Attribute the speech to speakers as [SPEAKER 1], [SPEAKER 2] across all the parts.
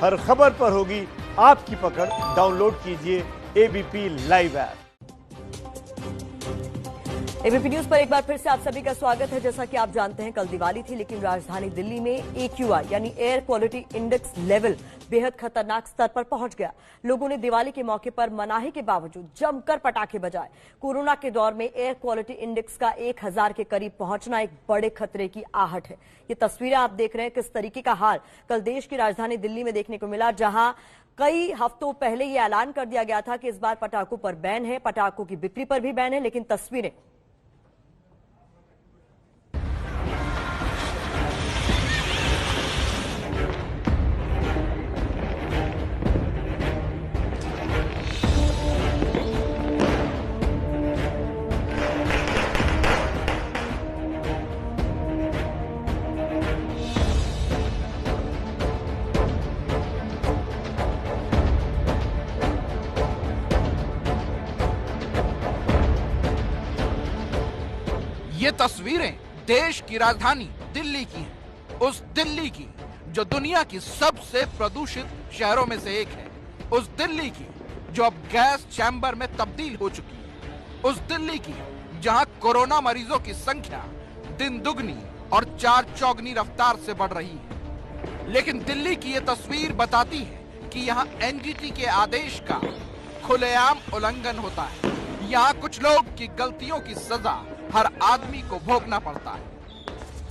[SPEAKER 1] हर खबर पर होगी आपकी पकड़। डाउनलोड कीजिए ABP live app.
[SPEAKER 2] ABP news पर एक बार फिर से आप सभी का स्वागत है। जैसा कि आप जानते हैं, कल दिवाली थी, लेकिन राजधानी दिल्ली में AQI यानी एयर क्वालिटी इंडेक्स लेवल बेहद खतरनाक स्तर पर पहुंच गया। लोगों ने दिवाली के मौके पर मनाही के बावजूद जमकर पटाखे बजाए। कोरोना के दौर में एयर क्वालिटी इंडेक्स का 1000 के करीब पहुंचना एक बड़े खतरे की आहट है। ये तस्वीरें आप देख रहे हैं किस तरीके का हाल कल देश की राजधानी दिल्ली में देखने को मिला, जहां कई हफ्तों पहले ये ऐलान कर दिया गया था कि इस बार पटाखों पर बैन है, पटाखों की बिक्री पर भी बैन है। लेकिन तस्वीरें
[SPEAKER 3] ये तस्वीरें देश की राजधानी दिल्ली की हैं। उस दिल्ली की जो दुनिया की सबसे प्रदूषित शहरों में से एक है। उस दिल्ली की जो अब गैस चैम्बर में तब्दील हो चुकी है। उस दिल्ली की जहां कोरोना मरीजों की संख्या दिन दुगनी और 4 चौगनी रफ्तार से बढ़ रही है। लेकिन दिल्ली की ये तस्वीर बताती है कि यहाँ एनजीटी के आदेश का खुलेआम उल्लंघन होता है। यहाँ कुछ लोग की गलतियों की सजा हर आदमी को भोगना पड़ता है।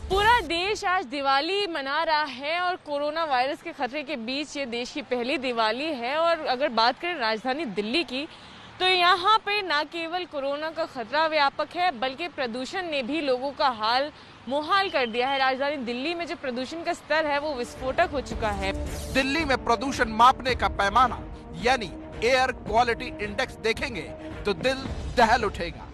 [SPEAKER 4] पूरा देश आज दिवाली मना रहा है और कोरोना वायरस के खतरे के बीच ये देश की पहली दिवाली है। और अगर बात करें राजधानी दिल्ली की, तो यहाँ पे न केवल कोरोना का खतरा व्यापक है, बल्कि प्रदूषण ने भी लोगों का हाल मुहाल कर दिया है। राजधानी दिल्ली में जो प्रदूषण का स्तर है वो विस्फोटक हो चुका है।
[SPEAKER 3] दिल्ली में प्रदूषण मापने का पैमाना यानी एयर क्वालिटी इंडेक्स देखेंगे तो दिल दहल उठेगा।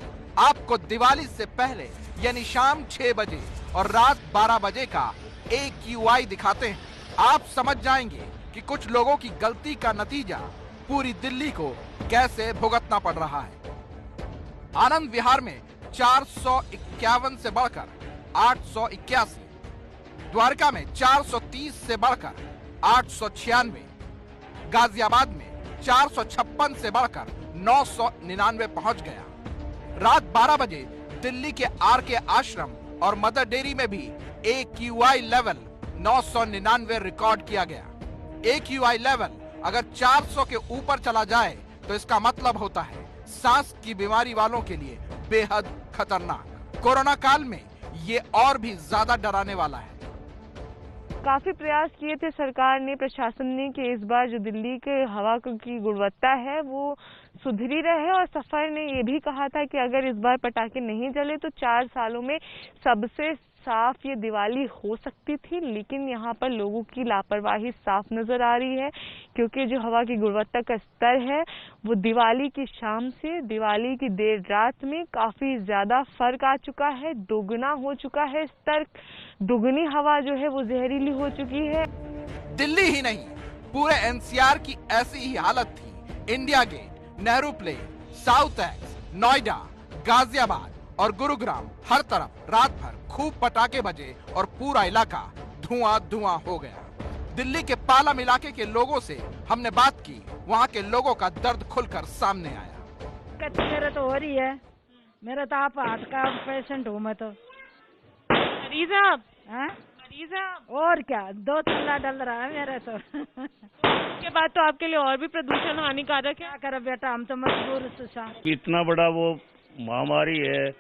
[SPEAKER 3] आपको दिवाली से पहले यानी शाम 6 बजे और रात 12 बजे का AQI दिखाते हैं। आप समझ जाएंगे कि कुछ लोगों की गलती का नतीजा पूरी दिल्ली को कैसे भुगतना पड़ रहा है। आनंद विहार में 451 से बढ़कर 881, द्वारका में 430 से बढ़कर 896, गाजियाबाद में 456 से बढ़कर 999 पहुंच गया। रात 12 बजे दिल्ली के RK आश्रम और मदर डेयरी में भी AQI लेवल 999 रिकॉर्ड किया गया। AQI लेवल अगर 400 के ऊपर चला जाए तो इसका मतलब होता है सांस की बीमारी वालों के लिए बेहद खतरनाक। कोरोना काल में ये और भी ज्यादा डराने वाला है।
[SPEAKER 4] काफी प्रयास किए थे सरकार ने, प्रशासन ने, कि इस बार जो दिल्ली के हवा की गुणवत्ता है वो सुधरी रहे। और सफर ने ये भी कहा था कि अगर इस बार पटाखे नहीं जले तो 4 सालों में सबसे साफ ये दिवाली हो सकती थी। लेकिन यहाँ पर लोगों की लापरवाही साफ नजर आ रही है, क्योंकि जो हवा की गुणवत्ता का स्तर है वो दिवाली की शाम से दिवाली की देर रात में काफी ज्यादा फर्क आ चुका है, दोगुना हो चुका है स्तर। दुगनी हवा जो है वो जहरीली हो चुकी है।
[SPEAKER 3] दिल्ली ही नहीं, पूरे NCR की ऐसी ही हालत थी। India gate, Nehru place, south ex, Noida, Ghaziabad और गुरुग्राम, हर तरफ रात भर खूब पटाखे बजे और पूरा इलाका धुआं धुआं हो गया। दिल्ली के पालम इलाके के लोगों से हमने बात की, वहाँ के लोगों का दर्द खुलकर सामने आया।
[SPEAKER 5] मेरा तो हो रही है, मेरा तो आप हार्ट का पेशेंट हूँ। मैं तो
[SPEAKER 4] मरीज है आप? मरीज है आप?
[SPEAKER 5] और क्या, 2 तल्ला डल रहा है मेरा तो।
[SPEAKER 4] उसके बाद तो आपके लिए और भी प्रदूषण हानिकारक है।
[SPEAKER 5] क्या करे बेटा, हम तो मजबूर सुशा।
[SPEAKER 6] इतना बड़ा वो महामारी है,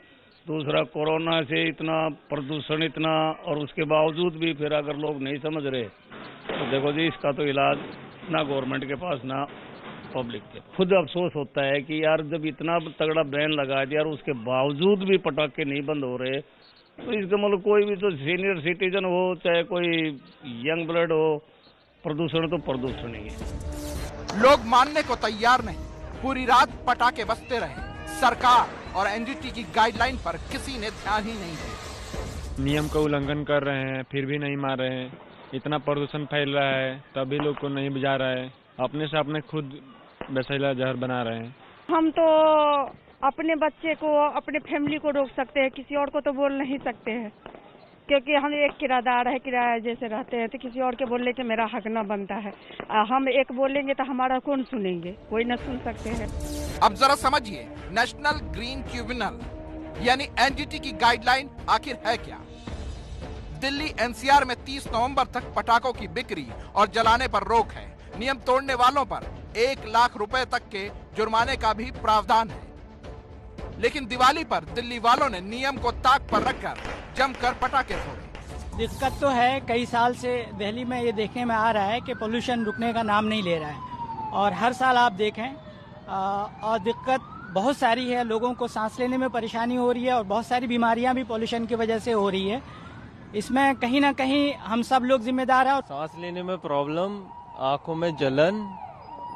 [SPEAKER 6] दूसरा कोरोना से इतना प्रदूषण इतना, और उसके बावजूद भी फिर अगर लोग नहीं समझ रहे तो देखो जी, इसका तो इलाज ना गवर्नमेंट के पास ना पब्लिक के। खुद अफसोस होता है कि यार जब इतना तगड़ा बैन लगा दिया और उसके बावजूद भी पटाखे नहीं बंद हो रहे, तो इसका मतलब कोई भी तो सीनियर सिटीजन हो चाहे कोई यंग ब्लड हो, प्रदूषण तो प्रदूषण ही है।
[SPEAKER 3] लोग मानने को तैयार नहीं, पूरी रात पटाखे बजते रहे। सरकार और एनजीटी की गाइडलाइन पर किसी ने ध्यान ही नहीं दिया।
[SPEAKER 7] नियम का उल्लंघन कर रहे हैं फिर भी नहीं मान रहे हैं। इतना प्रदूषण फैल रहा है तभी लोग को नहीं बुझा रहा है। अपने से अपने खुद विषैला जहर बना रहे हैं।
[SPEAKER 5] हम तो अपने बच्चे को, अपने फैमिली को रोक सकते हैं, किसी और को तो बोल नहीं सकते हैं। क्योंकि हम एक किराएदार है, किराया जैसे रहते हैं, तो किसी और के बोलने के मेरा हक न बनता है। हम एक बोलेंगे तो हमारा कौन सुनेंगे, कोई न सुन सकते हैं।
[SPEAKER 3] अब जरा समझिए, नेशनल ग्रीन ट्रिब्यूनल यानी एनजीटी की गाइडलाइन आखिर है क्या? दिल्ली एनसीआर में 30 नवंबर तक पटाखों की बिक्री और जलाने पर रोक है। नियम तोड़ने वालों पर 1 लाख रुपए तक के जुर्माने का भी प्रावधान है। लेकिन दिवाली पर दिल्ली वालों ने नियम को ताक पर रखकर जमकर पटाखे फोड़े।
[SPEAKER 8] दिक्कत तो है, कई साल से दिल्ली में ये देखने में आ रहा है कि पोल्यूशन रुकने का नाम नहीं ले रहा है, और हर साल आप देखें और दिक्कत बहुत सारी है। लोगों को सांस लेने में परेशानी हो रही है और बहुत सारी बीमारियां भी पोल्यूशन की वजह से हो रही है। इसमें कहीं ना कहीं हम सब लोग जिम्मेदार हैं।
[SPEAKER 9] सांस लेने में प्रॉब्लम, आंखों में जलन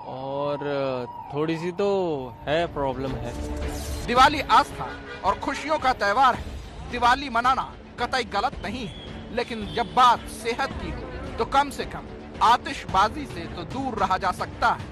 [SPEAKER 9] और थोड़ी सी तो है प्रॉब्लम है।
[SPEAKER 3] दिवाली आस्था और खुशियों का त्योहार है। दिवाली मनाना कतई गलत नहीं है, लेकिन जब बात सेहत की हो तो कम से कम आतिशबाजी से तो दूर रहा जा सकता है।